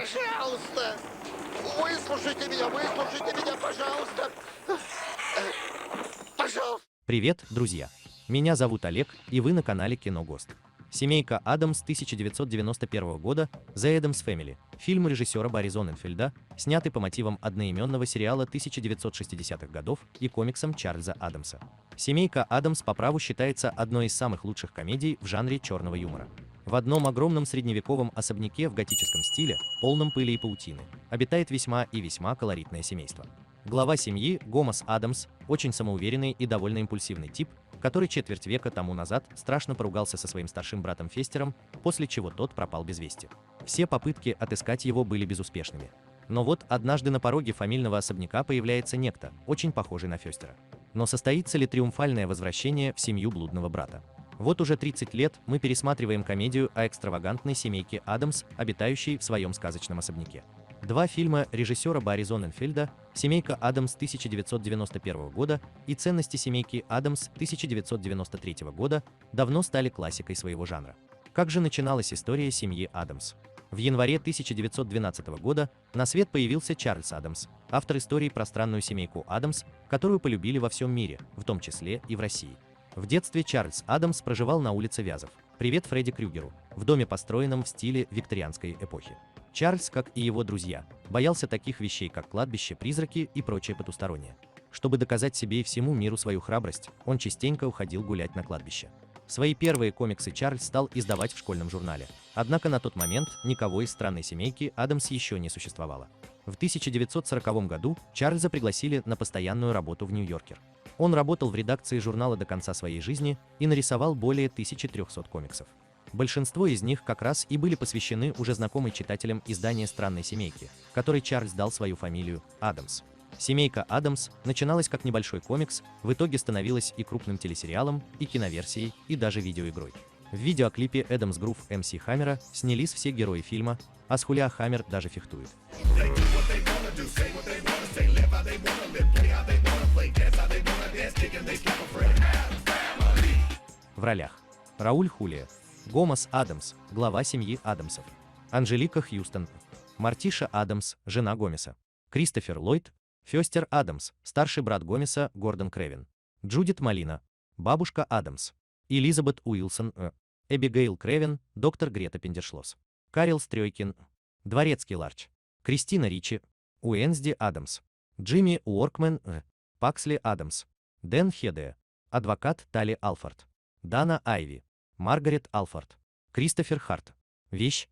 Пожалуйста! Выслушайте меня, пожалуйста! Пожалуйста! Привет, друзья! Меня зовут Олег, и вы на канале Кино Гост. «Семейка Адамс» 1991 года «The Addams Family» – фильм режиссера Барри Зонненфельда, снятый по мотивам одноименного сериала 1960-х годов и комиксам Чарльза Адамса. «Семейка Адамс» по праву считается одной из самых лучших комедий в жанре черного юмора. В одном огромном средневековом особняке в готическом стиле, полном пыли и паутины, обитает весьма и весьма колоритное семейство. Глава семьи, Гомес Адамс, очень самоуверенный и довольно импульсивный тип, который четверть века тому назад страшно поругался со своим старшим братом Фестером, после чего тот пропал без вести. Все попытки отыскать его были безуспешными. Но вот однажды на пороге фамильного особняка появляется некто, очень похожий на Фестера. Но состоится ли триумфальное возвращение в семью блудного брата? Вот уже 30 лет мы пересматриваем комедию о экстравагантной семейке Адамс, обитающей в своем сказочном особняке. Два фильма режиссера Барри Зонненфельда «Семейка Адамс» 1991 года и «Ценности семейки Адамс» 1993 года давно стали классикой своего жанра. Как же начиналась история семьи Адамс? В январе 1912 года на свет появился Чарльз Адамс, автор истории про странную семейку Адамс, которую полюбили во всем мире, в том числе и в России. В детстве Чарльз Адамс проживал на улице Вязов, привет Фредди Крюгеру, в доме, построенном в стиле викторианской эпохи. Чарльз, как и его друзья, боялся таких вещей, как кладбище, призраки и прочее потустороннее. Чтобы доказать себе и всему миру свою храбрость, он частенько уходил гулять на кладбище. Свои первые комиксы Чарльз стал издавать в школьном журнале. Однако на тот момент никого из странной семейки Адамс еще не существовало. В 1940 году Чарльза пригласили на постоянную работу в Нью-Йоркер. Он работал в редакции журнала до конца своей жизни и нарисовал более 1300 комиксов. Большинство из них как раз и были посвящены уже знакомой читателям издания «Странной семейки», которой Чарльз дал свою фамилию Адамс. «Семейка Адамс» начиналась как небольшой комикс, в итоге становилась и крупным телесериалом, и киноверсией, и даже видеоигрой. В видеоклипе «Эдамс Грув» МС Хаммера снялись все герои фильма, а с Хулиа Хаммер даже фехтует. В ролях: Рауль Хулиа, Гомес Адамс, глава семьи Адамсов; Анжелика Хьюстон, Мартиша Адамс, жена Гомеса; Кристофер Ллойд, Фестер Адамс, старший брат Гомеса, Гордон Кревин; Джудит Малина, бабушка Адамс; Элизабет Уилсон, Эбигейл Кревин, доктор Грета Пендершлос; Карел Стрёйкин, дворецкий Ларч; Кристина Ричи, Уэнсди Адамс; Джимми Уоркмен, Паксли Адамс; Дэн Хеде, адвокат Тали Алфорд; Дана Айви, Маргарет Алфорд; Кристофер Харт. Вещь.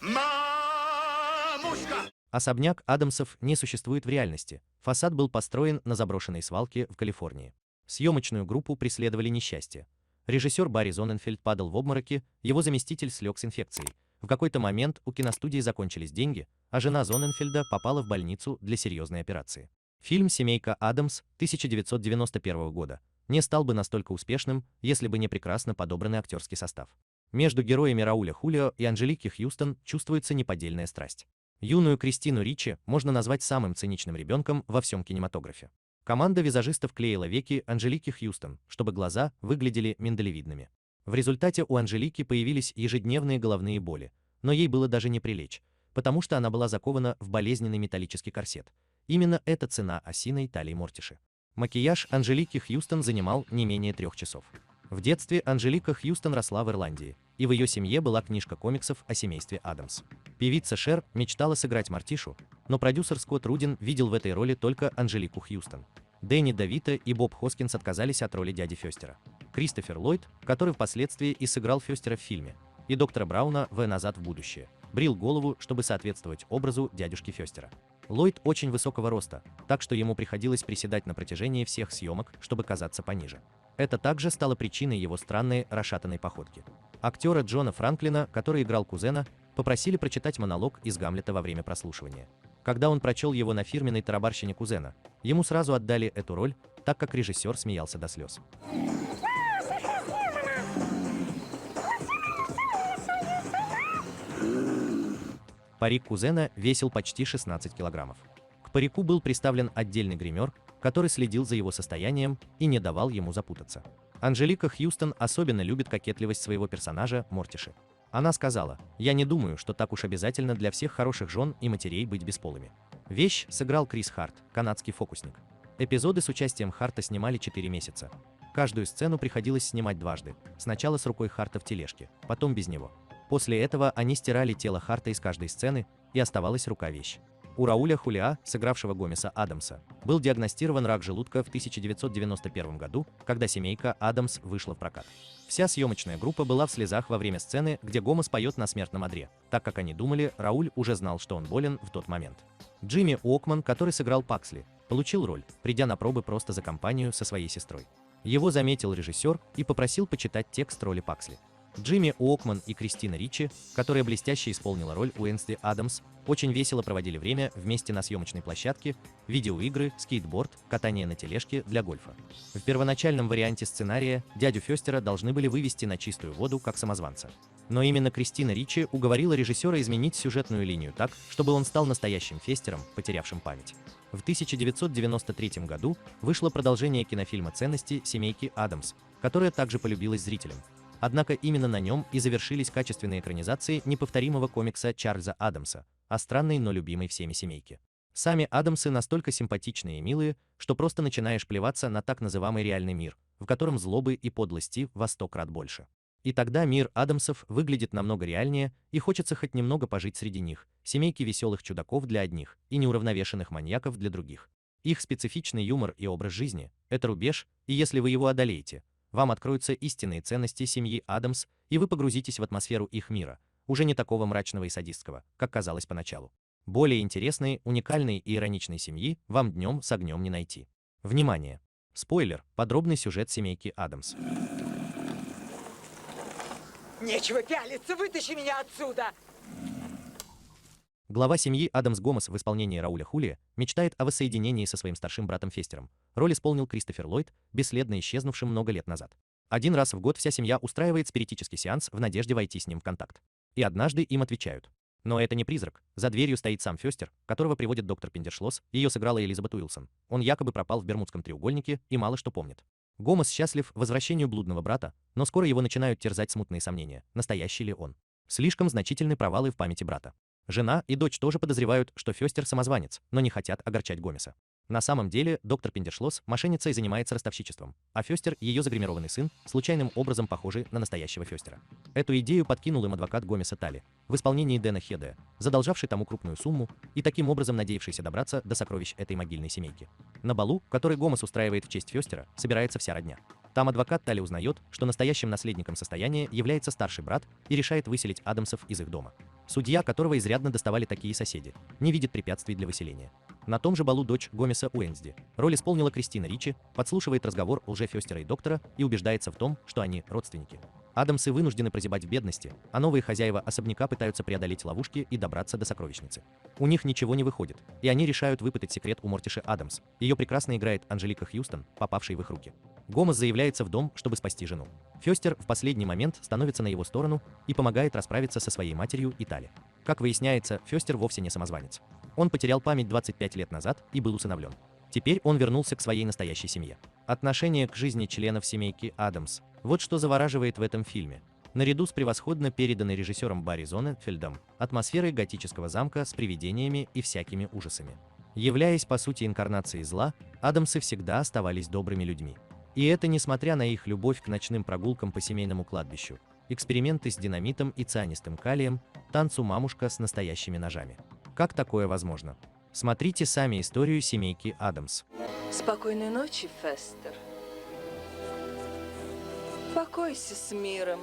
Мамушка! Особняк Адамсов не существует в реальности. Фасад был построен на заброшенной свалке в Калифорнии. Съемочную группу преследовали несчастья. Режиссер Барри Зонненфельд падал в обмороки, его заместитель слег с инфекцией. В какой-то момент у киностудии закончились деньги, а жена Зонненфельда попала в больницу для серьезной операции. Фильм «Семейка Адамс» 1991 года не стал бы настолько успешным, если бы не прекрасно подобранный актерский состав. Между героями Рауля Хулио и Анжелики Хьюстон чувствуется неподдельная страсть. Юную Кристину Ричи можно назвать самым циничным ребенком во всем кинематографе. Команда визажистов клеила веки Анжелики Хьюстон, чтобы глаза выглядели миндалевидными. В результате у Анжелики появились ежедневные головные боли, но ей было даже не прилечь, потому что она была закована в болезненный металлический корсет. Именно эта цена осиной талии Мортиши. Макияж Анжелики Хьюстон занимал не менее 3 часов. В детстве Анжелика Хьюстон росла в Ирландии, и в ее семье была книжка комиксов о семействе Адамс. Певица Шер мечтала сыграть Мартишу, но продюсер Скотт Рудин видел в этой роли только Анжелику Хьюстон. Дэнни Давито и Боб Хоскинс отказались от роли дяди Фестера. Кристофер Ллойд, который впоследствии и сыграл Фестера в фильме, и доктора Брауна в «Назад в будущее», брил голову, чтобы соответствовать образу дядюшки Фестера. Ллойд очень высокого роста, так что ему приходилось приседать на протяжении всех съемок, чтобы казаться пониже. Это также стало причиной его странной расшатанной походки. Актера Джона Франклина, который играл кузена, попросили прочитать монолог из Гамлета во время прослушивания. Когда он прочел его на фирменной тарабарщине кузена, ему сразу отдали эту роль, так как режиссер смеялся до слез. Парик кузена весил почти 16 килограммов. К парику был приставлен отдельный гример, который следил за его состоянием и не давал ему запутаться. Анжелика Хьюстон особенно любит кокетливость своего персонажа Мортиши. Она сказала: «Я не думаю, что так уж обязательно для всех хороших жен и матерей быть бесполыми». Вещь сыграл Крис Харт, канадский фокусник. Эпизоды с участием Харта снимали 4 месяца. Каждую сцену приходилось снимать дважды. Сначала с рукой Харта в тележке, потом без него. После этого они стирали тело Харта из каждой сцены, и оставалась рука-вещь. У Рауля Хулиа, сыгравшего Гомеса Адамса, был диагностирован рак желудка в 1991 году, когда «Семейка Адамс» вышла в прокат. Вся съемочная группа была в слезах во время сцены, где Гомес поет на смертном одре, так как они думали, Рауль уже знал, что он болен в тот момент. Джимми Уокман, который сыграл Паксли, получил роль, придя на пробы просто за компанию со своей сестрой. Его заметил режиссер и попросил почитать текст роли Паксли. Джимми Уокман и Кристина Ричи, которая блестяще исполнила роль Уэнсди Адамс, очень весело проводили время вместе на съемочной площадке, видеоигры, скейтборд, катание на тележке для гольфа. В первоначальном варианте сценария дядю Фёстера должны были вывести на чистую воду как самозванца. Но именно Кристина Ричи уговорила режиссера изменить сюжетную линию так, чтобы он стал настоящим Фестером, потерявшим память. В 1993 году вышло продолжение кинофильма «Ценности» семейки Адамс, которое также полюбилось зрителям. Однако именно на нем и завершились качественные экранизации неповторимого комикса Чарльза Адамса о странной, но любимой всеми семейке. Сами Адамсы настолько симпатичные и милые, что просто начинаешь плеваться на так называемый реальный мир, в котором злобы и подлости во 100 крат больше. И тогда мир Адамсов выглядит намного реальнее, и хочется хоть немного пожить среди них, семейки веселых чудаков для одних и неуравновешенных маньяков для других. Их специфичный юмор и образ жизни – это рубеж, и если вы его одолеете, вам откроются истинные ценности семьи Адамс, и вы погрузитесь в атмосферу их мира, уже не такого мрачного и садистского, как казалось поначалу. Более интересной, уникальной и ироничной семьи вам днем с огнем не найти. Внимание! Спойлер, подробный сюжет семейки Адамс. Нечего пялиться, вытащи меня отсюда! Глава семьи Адамс Гомес в исполнении Рауля Хулиа мечтает о воссоединении со своим старшим братом Фестером. Роль исполнил Кристофер Ллойд, бесследно исчезнувшим много лет назад. Один раз в год вся семья устраивает спиритический сеанс в надежде войти с ним в контакт. И однажды им отвечают. Но это не призрак. За дверью стоит сам Фестер, которого приводит доктор Пиндершлосс, ее сыграла Элизабет Уилсон. Он якобы пропал в Бермудском треугольнике и мало что помнит. Гомес счастлив возвращению блудного брата, но скоро его начинают терзать смутные сомнения, настоящий ли он. Слишком значительны провалы в памяти брата. Жена и дочь тоже подозревают, что Фестер самозванец, но не хотят огорчать Гомеса. На самом деле, доктор Пиндершлосс мошенница и занимается ростовщичеством, а Фестер, ее загримированный сын, случайным образом похожий на настоящего Фестера. Эту идею подкинул им адвокат Гомеса Тали, в исполнении Дэна Хедея, задолжавший тому крупную сумму и таким образом надеявшийся добраться до сокровищ этой могильной семейки. На балу, который Гомес устраивает в честь Фестера, собирается вся родня. Там адвокат Тали узнает, что настоящим наследником состояния является старший брат и решает выселить Адамсов из их дома. Судья, которого изрядно доставали такие соседи, не видит препятствий для выселения. На том же балу дочь Гомеса Уэнсди, роль исполнила Кристина Ричи, подслушивает разговор лже-Фестера и доктора и убеждается в том, что они родственники. Адамсы вынуждены прозябать в бедности, а новые хозяева особняка пытаются преодолеть ловушки и добраться до сокровищницы. У них ничего не выходит, и они решают выпытать секрет у Мортиши Адамс. Ее прекрасно играет Анжелика Хьюстон, попавшей в их руки. Гомес заявляется в дом, чтобы спасти жену. Фестер в последний момент становится на его сторону и помогает расправиться со своей матерью и Тали. Как выясняется, Фестер вовсе не самозванец. Он потерял память 25 лет назад и был усыновлен. Теперь он вернулся к своей настоящей семье. Отношение к жизни членов семейки Адамс – вот что завораживает в этом фильме. Наряду с превосходно переданной режиссером Барри Зонненфельдом атмосферой готического замка с привидениями и всякими ужасами. Являясь по сути инкарнацией зла, Адамсы всегда оставались добрыми людьми. И это несмотря на их любовь к ночным прогулкам по семейному кладбищу, эксперименты с динамитом и цианистым калием, танцу мамушка с настоящими ножами. Как такое возможно? Смотрите сами историю семейки Адамс. Спокойной ночи, Фестер. Покойся с миром.